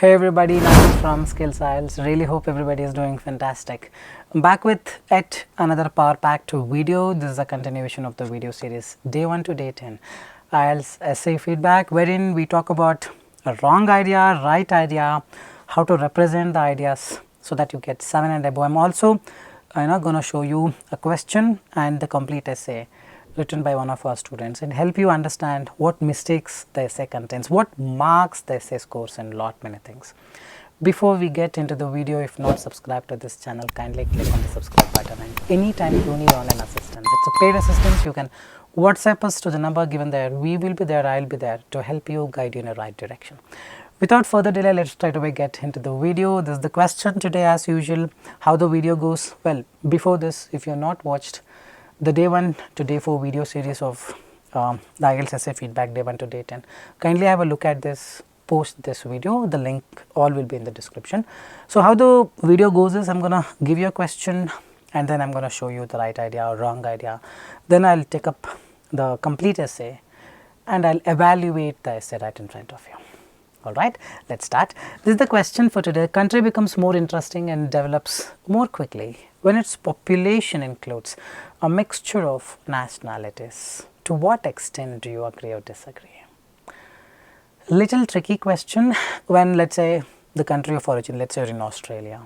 Hey everybody, Nakul from Skills IELTS. Really hope everybody is doing fantastic. I'm back with yet another Power Pack 2 video. This is a continuation of the video series Day 1 to Day 10 IELTS essay feedback, wherein we talk about a wrong idea, right idea, how to represent the ideas so that you get 7 and above. I'm also going to show you a question and the complete essay written by one of our students and help you understand what mistakes the essay contains, what marks the essay scores, and lot many things. Before we get into the video, if not subscribed to this channel, kindly click on the subscribe button, and anytime you need online assistance, it's a paid assistance, you can WhatsApp us to the number given there. We will be there, I'll be there to help you, guide you in the right direction. Without further delay, let's try to get into the video. This is the question today as usual. How the video goes? Well, before this, if you have not watched the Day 1 to Day 4 video series of the IELTS essay feedback Day 1 to Day 10, kindly have a look at this post this video. The link all will be in the description. So, how the video goes is, I am going to give you a question and then I am going to show you the right idea or wrong idea. Then I will take up the complete essay and I will evaluate the essay right in front of you. Alright, let's start. This is the question for today. Country becomes more interesting and develops more quickly when its population includes a mixture of nationalities. To what extent do you agree or disagree? Little tricky question when, let's say, the country of origin, let's say you're in Australia.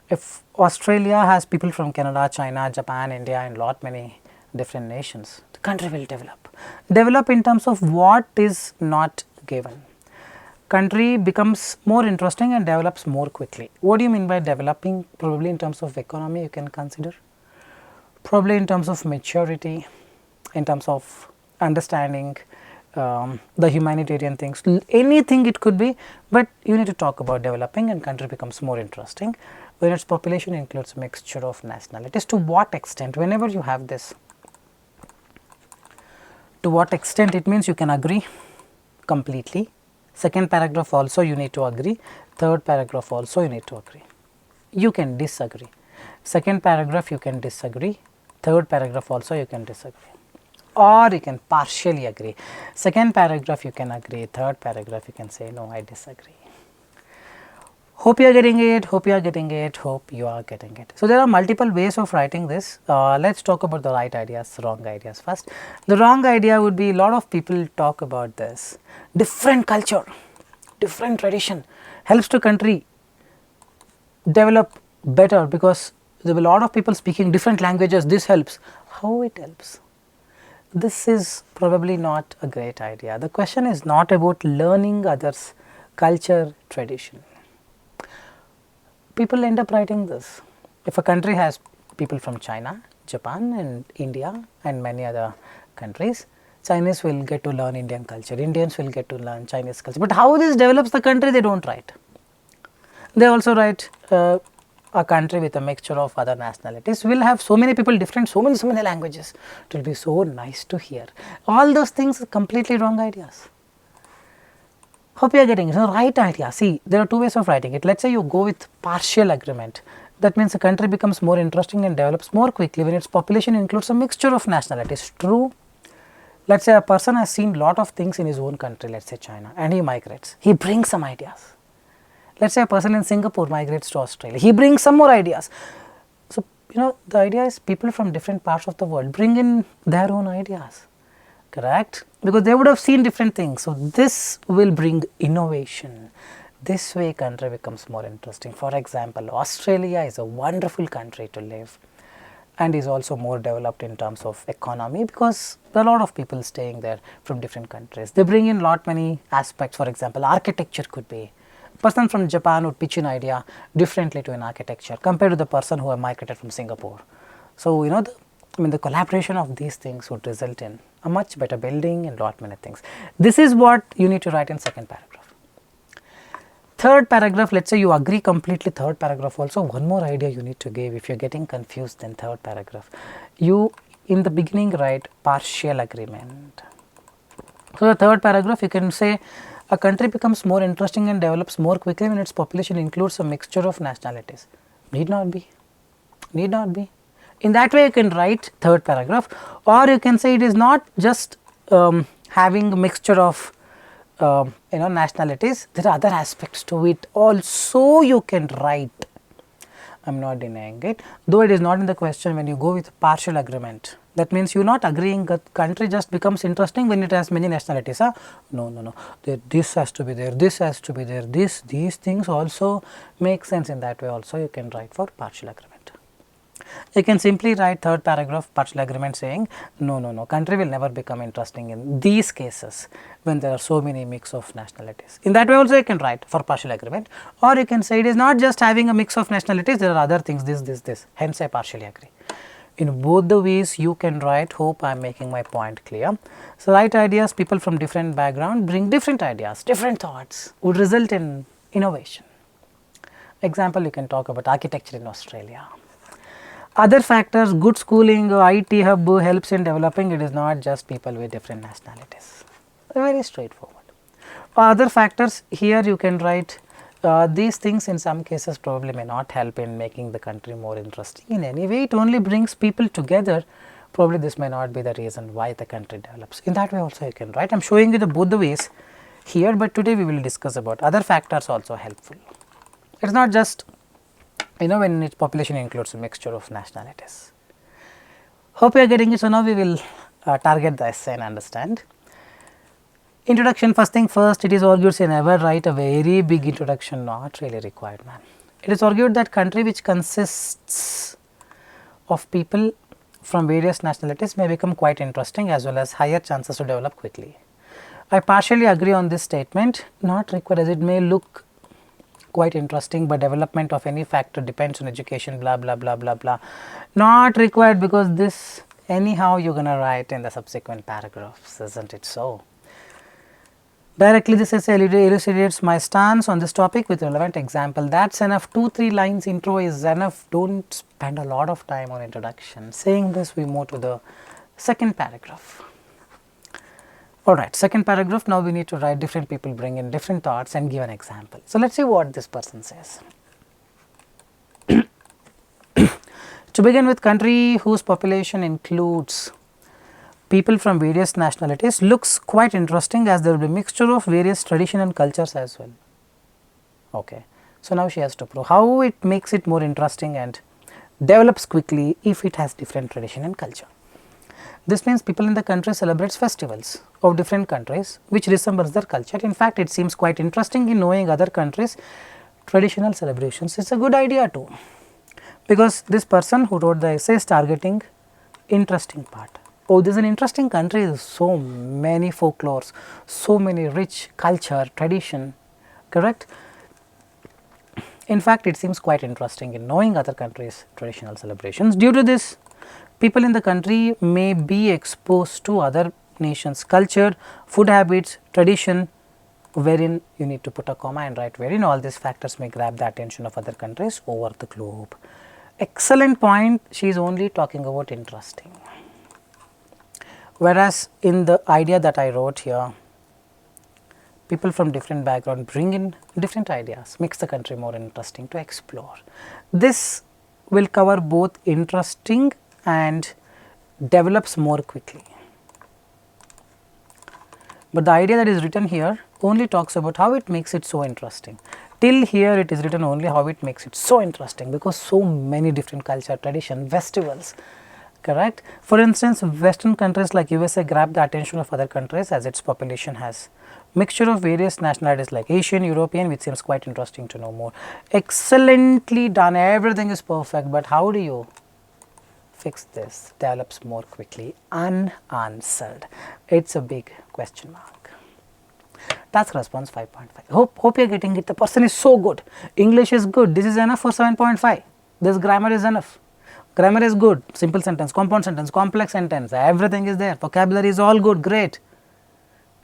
If Australia has people from Canada, China, Japan, India and lot many different nations, the country will develop. Develop in terms of what is not given. Country becomes more interesting and develops more quickly. What do you mean by developing? Probably in terms of economy you can consider, probably in terms of maturity, in terms of understanding the humanitarian things, anything it could be, but you need to talk about developing and country becomes more interesting when its population includes a mixture of nationalities. To what extent? Whenever you have this, to what extent, it means you can agree completely. Second paragraph also you need to agree, third paragraph also you need to agree. You can disagree. Second paragraph you can disagree, third paragraph also you can disagree, or you can partially agree. Second paragraph you can agree, third paragraph you can say no, I disagree. Hope you are getting it, hope you are getting it, hope you are getting it. So, there are multiple ways of writing this. Let's talk about the right ideas, wrong ideas first. The wrong idea would be, a lot of people talk about this. Different culture, different tradition helps to country develop better because there will be a lot of people speaking different languages. This helps. How it helps? This is probably not a great idea. The question is not about learning others' culture, tradition. People end up writing this. If a country has people from China, Japan and India and many other countries, Chinese will get to learn Indian culture, Indians will get to learn Chinese culture. But how this develops the country, they do not write. They also write a country with a mixture of other nationalities will have so many people different, so many languages. It will be so nice to hear. All those things are completely wrong ideas. Hope you are getting it. So, right idea. See, there are two ways of writing it. Let us say you go with partial agreement. That means the country becomes more interesting and develops more quickly when its population includes a mixture of nationalities. True. Let us say a person has seen lot of things in his own country, let us say China, and he migrates. He brings some ideas. Let us say a person in Singapore migrates to Australia. He brings some more ideas. So, the idea is people from different parts of the world bring in their own ideas. Correct? Because they would have seen different things. So, this will bring innovation. This way country becomes more interesting. For example, Australia is a wonderful country to live and is also more developed in terms of economy because there are a lot of people staying there from different countries. They bring in lot many aspects. For example, architecture could be. A person from Japan would pitch an idea differently to an architecture compared to the person who have migrated from Singapore. So, the collaboration of these things would result in a much better building and lot many things. This is what you need to write in second paragraph. Third paragraph, let us say you agree completely, third paragraph also, one more idea you need to give. If you are getting confused, then third paragraph, you in the beginning write partial agreement. So, the third paragraph you can say a country becomes more interesting and develops more quickly when its population includes a mixture of nationalities. Need not be, need not be. In that way you can write third paragraph, or you can say it is not just having a mixture of nationalities, there are other aspects to it also you can write. I am not denying it, though it is not in the question when you go with partial agreement. That means you are not agreeing that country just becomes interesting when it has many nationalities. Huh? No, no, no. This has to be there, this has to be there, these things also make sense. In that way also you can write for partial agreement. You can simply write third paragraph partial agreement saying no, no, no, country will never become interesting in these cases when there are so many mix of nationalities. In that way also you can write for partial agreement, or you can say it is not just having a mix of nationalities, there are other things, this, hence I partially agree. In both the ways you can write. Hope I am making my point clear. So, right ideas, people from different background bring different ideas, different thoughts would result in innovation. Example, you can talk about architecture in Australia. Other factors, good schooling, IT hub helps in developing. It is not just people with different nationalities, very straightforward. Other factors, here you can write these things in some cases probably may not help in making the country more interesting. In any way, it only brings people together. Probably this may not be the reason why the country develops. In that way also you can write. I am showing you both the ways here, but today we will discuss about other factors also helpful. It is not just when its population includes a mixture of nationalities. Hope you are getting it. So, now we will target the essay and understand. Introduction, first thing first, it is argued say never write a very big introduction, not really required, man. It is argued that country which consists of people from various nationalities may become quite interesting as well as higher chances to develop quickly. I partially agree on this statement, not required as it may look quite interesting, but development of any factor depends on education, blah blah blah blah blah, not required, because this anyhow you are going to write in the subsequent paragraphs, isn't it so? Directly this essay elucidates my stance on this topic with relevant example. That's enough. 2-3 lines intro is enough. Don't spend a lot of time on introduction. Saying this, we move to the second paragraph. Alright, second paragraph, now we need to write different people bring in different thoughts and give an example. So, let us see what this person says. To begin with, country whose population includes people from various nationalities looks quite interesting as there will be mixture of various tradition and cultures as well. Okay. So, now she has to prove how it makes it more interesting and develops quickly if it has different tradition and culture. This means people in the country celebrates festivals of different countries which resembles their culture. In fact, it seems quite interesting in knowing other countries' traditional celebrations. It's a good idea too, because this person who wrote the essay is targeting interesting part. Oh, this is an interesting country, so many folklores, so many rich culture, tradition, correct? In fact, it seems quite interesting in knowing other countries' traditional celebrations. Due to this, people in the country may be exposed to other nations' culture, food habits, tradition, wherein you need to put a comma and write wherein all these factors may grab the attention of other countries over the globe. Excellent point, she is only talking about interesting. Whereas, in the idea that I wrote here, people from different background bring in different ideas, makes the country more interesting to explore. This will cover both interesting and develops more quickly. But the idea that is written here only talks about how it makes it so interesting. Till here it is written only how it makes it so interesting, because so many different culture, tradition, festivals, correct. For instance, western countries like USA grab the attention of other countries as its population has mixture of various nationalities like Asian, European, which seems quite interesting to know more. Excellently done, everything is perfect, but how do you fix this? Develops more quickly, unanswered. It's a big question mark. Task response 5.5. Hope you are getting it. The person is so good. English is good. This is enough for 7.5. This grammar is enough. Grammar is good. Simple sentence, compound sentence, complex sentence, everything is there. Vocabulary is all good, great.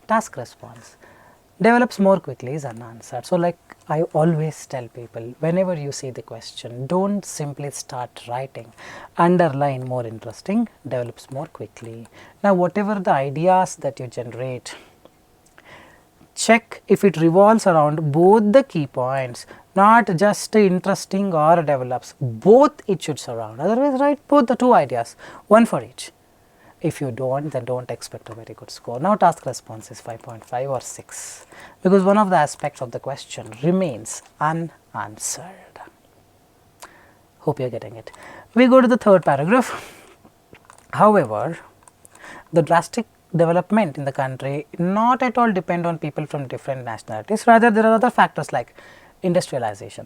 Task response develops more quickly is unanswered. So, like I always tell people, whenever you see the question, don't simply start writing, underline more interesting, develops more quickly. Now, whatever the ideas that you generate, check if it revolves around both the key points, not just interesting or develops, both it should surround. Otherwise, write both the two ideas, one for each. If you don't, then don't expect a very good score. Now task response is 5.5 or 6 because one of the aspects of the question remains unanswered. Hope you are getting it. We go to the third paragraph. However, the drastic development in the country not at all depend on people from different nationalities. Rather, there are other factors like industrialization,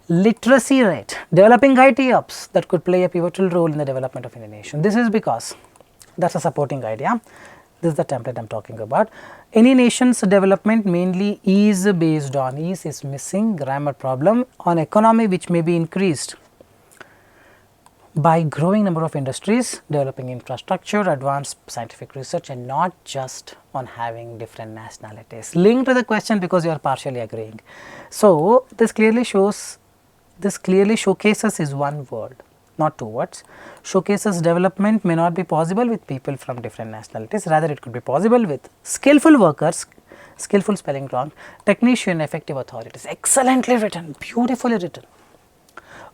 literacy rate, developing IT hubs that could play a pivotal role in the development of any nation. This is because that is a supporting idea. This is the template I am talking about. Any nation's development mainly is based on is missing grammar problem on economy which may be increased by growing number of industries, developing infrastructure, advanced scientific research, and not just on having different nationalities. Linked to the question because you are partially agreeing. So, this clearly showcases is one word, not two words. Showcases development may not be possible with people from different nationalities, rather it could be possible with skillful workers, skillful spelling wrong, technician, effective authorities. Excellently written, beautifully written.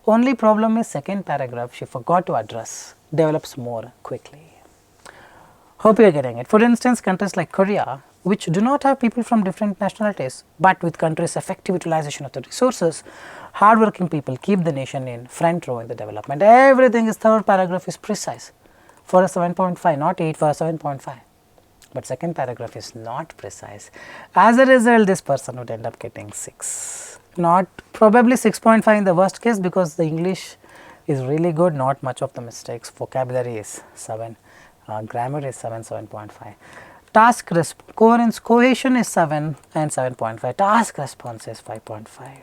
Only problem is second paragraph she forgot to address, develops more quickly. Hope you are getting it. For instance, countries like Korea, which do not have people from different nationalities, but with countries' effective utilization of the resources, hardworking people keep the nation in front row in the development. Everything is third paragraph is precise for a 7.5, not 8 for a 7.5. But second paragraph is not precise. As a result, this person would end up getting 6. Not probably 6.5 in the worst case because the English is really good, not much of the mistakes. Vocabulary is 7, grammar is 7, 7.5. Task cohesion is 7 and 7.5. Task response is 5.5.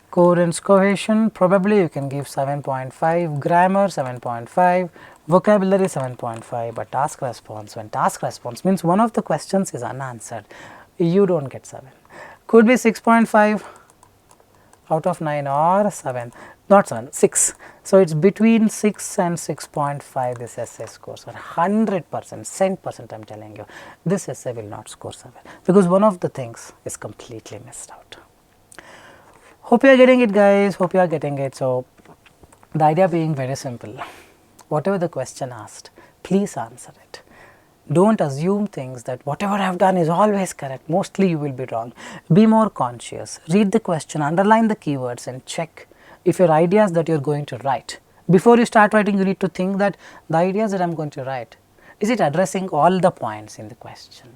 Coherence cohesion probably you can give 7.5, grammar 7.5, vocabulary 7.5, but task response, when task response means one of the questions is unanswered, you do not get 7. Could be 6.5 out of 9 or 7, not 7, 6. So, it is between 6 and 6.5 this essay scores are 100%, 10% I am telling you, this essay will not score 7 because one of the things is completely missed out. Hope you are getting it guys, hope you are getting it. So, the idea being very simple, whatever the question asked, please answer it. Do not assume things that whatever I have done is always correct, mostly you will be wrong. Be more conscious, read the question, underline the keywords and check if your ideas that you are going to write. Before you start writing, you need to think that the ideas that I am going to write, is it addressing all the points in the question?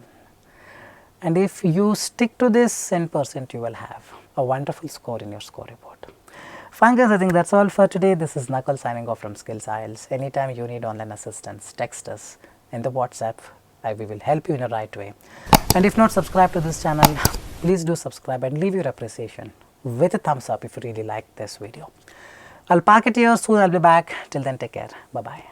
And if you stick to this 10%, you will have a wonderful score in your score report. Fine guys, I think that is all for today. This is Nakul signing off from Skills IELTS. Anytime you need online assistance, text us in the WhatsApp. We will help you in a right way. And if not subscribed to this channel, please do subscribe and leave your appreciation with a thumbs up if you really like this video. I will pack it here soon. I will be back. Till then, take care. Bye bye.